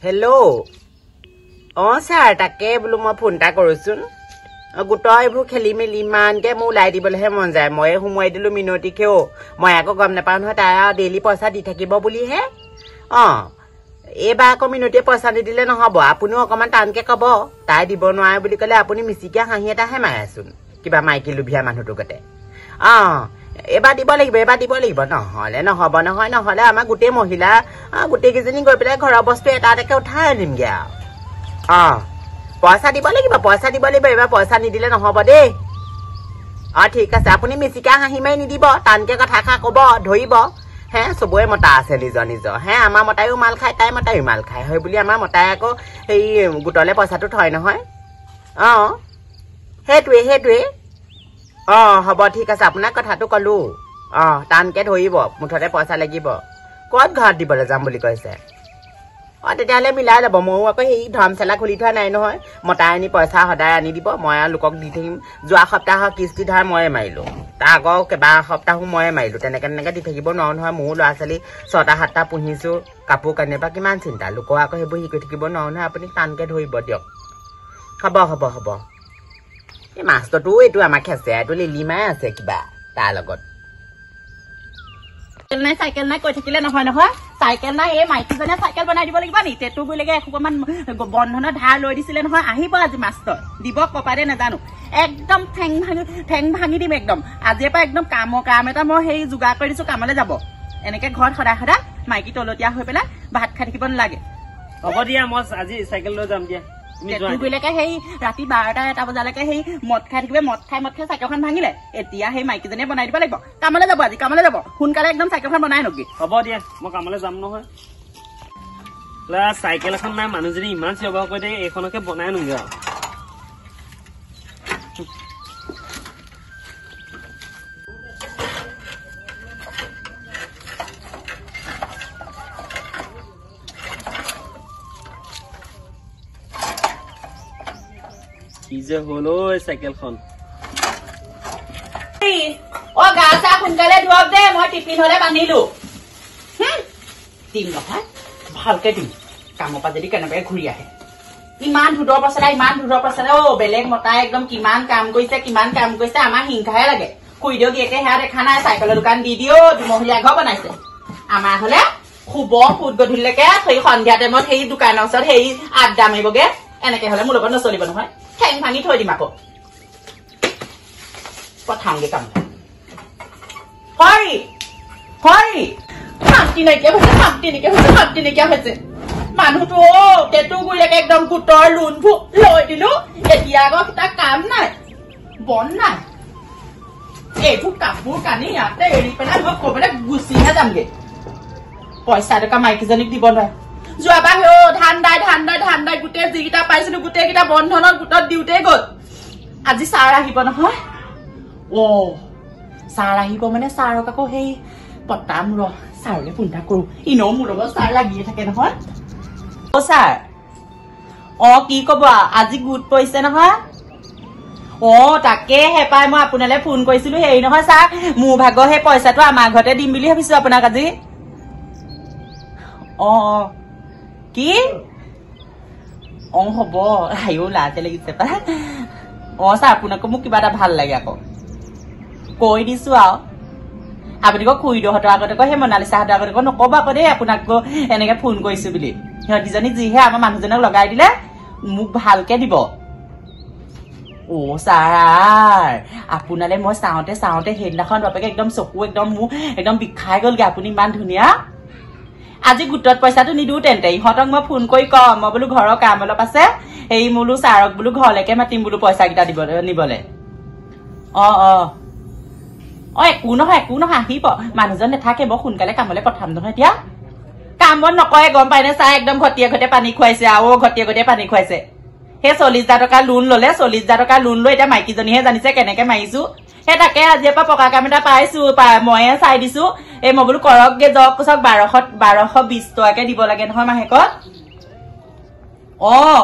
hello' sir তাকে বোলো মই ফোন এটা কৰোঁচোন গোটৰ এইবোৰ খেলি মেলি ইমানকৈ মোৰ ওলাই দিবলৈহে মন যায় ময়ে সোমোৱাই দিলোঁ মিনতিকেও মই আকৌ গম নাপাওঁ নহয় তাই ডেইলি পইচা দি থাকিব বুলিহে এইবাৰ আকৌ মিনতিয়ে পইচা নিদিলে নহ'ব আপুনিও অকণমান টানকৈ ক'ব তাই দিব নোৱাৰে বুলি ক'লে আপুনি মিচিকিয়া হাঁহি এটাহে মাৰেচোন কিবা মাইকী লোভীয়া মানুহটোৰ গতে এইবাৰ দিব লাগিব নহ'লে নহ'ব নহয় নহ'লে আমাৰ গোটেই মহিলা গোটেইকেইজনী গৈ পেলাই ঘৰৰ বস্তু এটা এটাকে উঠাই আনিমগৈ আৰু পইচা দিব লাগিব এইবাৰ পইচা নিদিলে নহ'ব দেই ঠিক আছে আপুনি মিচিকিয়া হাঁহি মাৰি নিদিব টানকৈ কথা ক'ব ধৰিব হে চবৰে মতা আছে নিজৰ হে আমাৰ মতায়ো মাল খায় তাই মতায়ো মাল খায় হয় বুলি আমাৰ মতাই আকৌ সেই গোটলৈ পইচাটো থয় নহয় সেইটোৱে হ'ব ঠিক আছে আপোনাক কথাটো ক'লোঁ টানকৈ ধৰিব মুঠতে পইচা লাগিব ক'ত ঘৰত দিবলৈ যাম বুলি কৈছে তেতিয়াহ'লে মিলাই ল'ব ময়ো আকৌ সেই ধৰ্মশালা খুলি থোৱা নাই নহয় মতাই আনি পইচা সদায় আনি দিব মই আৰু লোকক দি থাকিম যোৱা সপ্তাহৰ কিস্তি ধাৰ ময়ে মাৰিলোঁ তাৰ আকৌ কেইবা সপ্তাহো ময়ে মাৰিলোঁ তেনেকৈ দি থাকিব নোৱাৰোঁ নহয় মোৰো ল'ৰা ছোৱালী 6টা 7টা পুহিছোঁ কাপোৰ কানিৰ পৰা কিমান চিন্তা লোকৰ আকৌ সেইবোৰ শিকি থাকিব নোৱাৰোঁ নহয় আপুনি টানকৈ ধৰিব দিয়ক হ'ব এই মাছটোতো এইটো আমাৰ খেচেৰাটো লিলিমাই আছে কিবা তাৰ লগত চাইকেল নাই কৈ থাকিলে নহয় চাইকেল নাই এই মাইকীজনে চাইকেল বনাই দিব লাগিব নি টেটু বুলিলে এসোপামান বন্ধনৰ ধাৰ লৈ দিছিলে নহয় আহিব আজি মাষ্টৰ দিব কপাৰে নাজানো একদম ঠেং ভাঙি দিম একদম আজিৰ পৰা একদম কাম এটা মই সেই যোগাৰ কৰি দিছো কামলৈ যাব এনেকে ঘৰত সদায় মাইকী তলতীয়া হৈ পেলাই ভাত খাই থাকিব নালাগে হ'ব দিয়া মই আজি চাইকেল লৈ যাম দিয়া টেটুবিলাকে সেই ৰাতি 12টা 1টা বজালৈকে সেই মদ খাই থাকিবে মদ খাই চাইকেলখন ভাঙিলে এতিয়া সেই মাইকীজনীয়ে বনাই দিব লাগিব কামলৈ যাব আজি কামলৈ যাব সোনকালে একদম চাইকেলখন বনাই নকি হ'ব দিয়া মই কামলৈ যাম নহয় চাইকেল এখন নাই মানুহজনী ইমান চিঞৰ কৰি দিয়ে এইখনকে বনাই নোগে আৰু কি যে হ'ল চাইকেলখন গা চা সোনকালে ধুৱক দে মই টিফিন হলে বান্ধিলো দিম নহয় ভালকে দিম কামৰ পৰা যদি কেনেবাকে ঘূৰি আহে ইমান ধুদৰ পচলা বেলেগ মতাই একদম কিমান কাম কৰিছে আমাৰ হিংসাহে লাগে খুই দিয়ক একে সেয়া দেখা নাই চাইকেলৰ দোকান দি দিও দুমহলীয়া ঘৰ বনাইছে আমাৰ হলে শুব ফুট গধূলিলৈকে সেই সন্ধিয়া টাইমত সেই দোকানৰ ওচৰত সেই আড্ডা মাৰিবগে এনেকে হলে মোৰ লগত নচলিব নহয় ঠেং ভাঙি থৈ দিম আকৌ পঠাওঁগে কাম শান্তি নাইকিয়া হৈছে মানুহটো টেটু গুৰিলৈকে একদম গোটৰ লোন লৈ দিলো এতিয়া আকৌ তাৰ কাম নাই বন নাই এইবোৰ কাপোৰ কানি ইয়াতে এৰি পেলাই মই ক'বলৈ গুচিহে যামগে পইচা টকা মাইকীজনীক দিব নোৱাৰে যোৱাবাৰ ধান দাই গোটেই যিকেইটা পাইছিলো গোটেইকেইটা বন্ধনৰ গোটত দিওঁতে গ'ল আজি ছাৰ আহিব নহয় ছাৰ আহিব মানে ছাৰক আকৌ সেই পতাম ছাৰলৈ ফোন এটা কৰো ইনেও মোৰ লগত ছাৰ লাগিয়ে থাকে নহয় ছাৰ কি কব আজি গোট পৰিছে নহয় তাকে হেপাই মই আপোনালৈ ফোন কৰিছিলো হেৰি নহয় ছাৰ মোৰ ভাগৰ সেই পইচাটো আমাৰ ঘৰতে দিম বুলি ভাবিছো আপোনাক আজি কি হ'ব আইও লাজে লাগিছে পা ছাৰ আপোনাকো মোক কিবা এটা ভাল লাগে আকৌ কৈ দিছো আৰু আপুনি আকৌ খুৰীদেউহঁতৰ আগতে আকৌ সেই মনালিছাহঁতৰ আগতে আকৌ নকব আকৌ দেই আপোনাক এনেকে ফোন কৰিছো বুলি সিহঁতিজনী যিহে আমাৰ মানুহজনক লগাই দিলে মোক ভালকে দিব ছাৰ আপোনালে মই চাওঁতে সেইদিনাখন বাপেকে একদম চকু একদম মোৰ একদম বিষাই গ'লগে আপুনি ইমান ধুনীয়া আজি গোটত পইচাটো নিদিওঁ তেন্তে ইহঁতক মই ফোন কৰি কম মই বোলো ঘৰৰ কাম অলপ আছে এই বোলো ছাৰক বোলো ঘৰলৈকে মাতিম বোলো পইচা কেইটা নিবলে একো নহয় আহিব মানুহজন নাথাকে বৰ সোনকালে কামলৈ পঠাম নহয় এতিয়া কাম বন নকৰে গম পাই নে ছাৰ একদম ঘটিয়ে পানী খুৱাইছে আৰু ঘটিয়ে পানী খুৱাইছে সেই 40,000 টকা লোন ললে 40,000 টকা লোন লৈ এতিয়া মাইকীজনীহে জানিছে কেনেকে মাৰিছো সেই তাকে আজিৰ পৰা পকা কাম এটা পাইছো ময়ে চাই দিছো এই মই বোলো কৰকগে যাওক কৈছক 1220 টকাকে দিব লাগে নহয় মাহেকত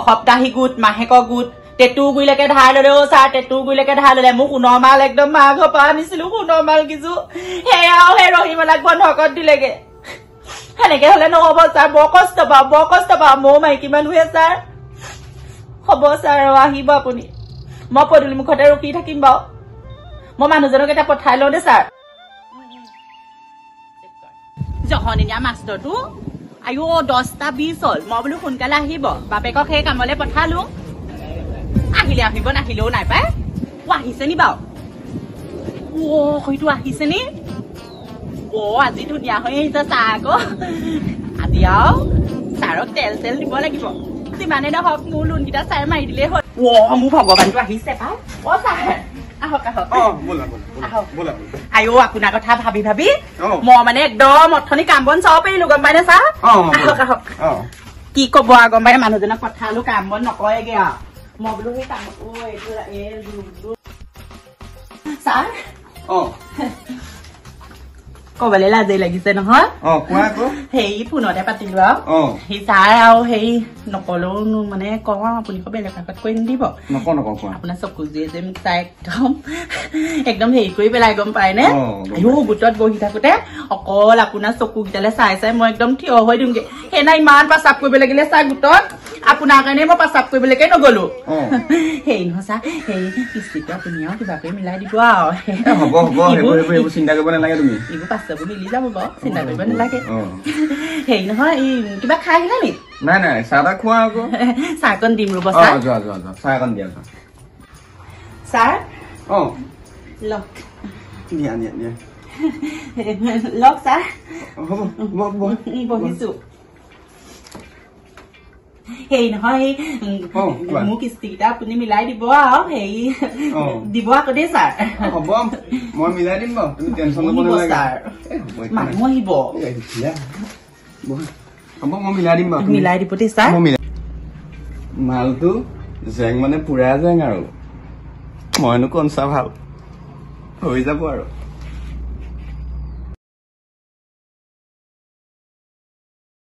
সপ্তাহী গোট মাহেকৰ গোট টেটু গুৰিলৈকে ধাৰ ললে ছাৰ টেটু গুৰিলৈকে ধাৰ ললে মোক সোণৰ মাল একদম মা ঘৰ পৰা আনিছিলো সোণৰ মাল কিছু সেয়াও সেই ৰহিমলাক বন্ধকত দিলেগে সেনেকে হলে নহব ছাৰ বৰ কষ্ট পাওঁ ময়ো মাইকী মানুহে ছাৰ হ'ব ছাৰ আহিব আপুনি মই পদূলি মুখতে ৰখি থাকিম বাৰু মই মানুহজনক এটা পঠাই লওঁ দেই ছাৰ জহনীয়া মাষ্টৰটো আয়ো 10টা 20 হ'ল মই বোলো সোনকালে আহিব বাপেকক সেই কামলৈ পঠালো আহিলে আহিব নাহিলেও নাই পাই আহিছে নি বাৰু হয়তো আহিছে নি আজি ধুনীয়া হৈ আহিছে চাহ আকৌ আজি আৰু ছাৰক তেল তেল দিব লাগিব যিমানে নহওক মোৰ লোনকেইটা ছাৰ মাৰি দিলেই হ'ল মোৰ ভগৱানটো আহিছে পাই ছাৰ আহক আহক আয়ো আপোনাৰ কথা ভাবি ভাবি মই মানে একদম অথনি কাম বন চাব পাৰিলো গম পাইনে ছাৰ আহক আহক কি কব গম পাই মানুহজনক পঠালো কাম বন নকৰেগে আৰু মই বোলো সেই কাম ছাৰ কবলে লাজেই লাগিছে নহয় সেই ফোনতে পাতিলো আৰু সেই ছাৰ আৰু সেই নকলেও মানে কওঁ আপুনি বেলেগ ভাগত কৈ নিদিব আপোনাৰ চকু যে মোক চাই একদম হেৰি কৰি পেলাই গম পায়নে আয়ো গোটত বহি থাকোতে অকল আপোনাৰ চকুকেইটালে চাই চাই মই একদম থিয় হৈ দিওঁগে সেইদিনা ইমান প্ৰস্ৰাৱ কৰিব লাগিলে ছাৰ গোটত আপোনাৰ কাৰণে মই প্ৰস্ৰাৱ কৰিবলৈকে নগলো হেৰি নহয় ছাৰ সেই কিস্তিটো আপুনি আৰু কিবা কৰি মিলাই দিব আৰু চিন্তা কৰিব নালাগে তুমি এইবোৰ পাছবোৰ মিলি যাব বাৰু চিন্তা কৰিব নালাগে হেৰি নহয় এই কিবা খাই আহিলা নি নাই নাই চাহ তাহ খোৱা আকৌ চাহকণ দিম ৰ'ব ছাৰ যোৱা চাহ অকণ দিয়া ছাৰ লওক দিয়া লওক ছাৰ হ'ব বহিছো হেৰি নহয় মোৰ কিস্তিকেইটা আপুনি মিলাই দিব আৰু হেৰি দিব আকৌ দেই ছাৰ হ'ব মই মিলাই দিম বাৰু তুমি টেনচন ল'ব নালাগে ছাৰ মানুহ আহিব হ'ব মই মিলাই দিম বাৰু মিলাই দিব দেই ছাৰ মালটো জেং মানে পুৰা জেং আৰু মইনো কনচা ভাল হৈ যাব আৰু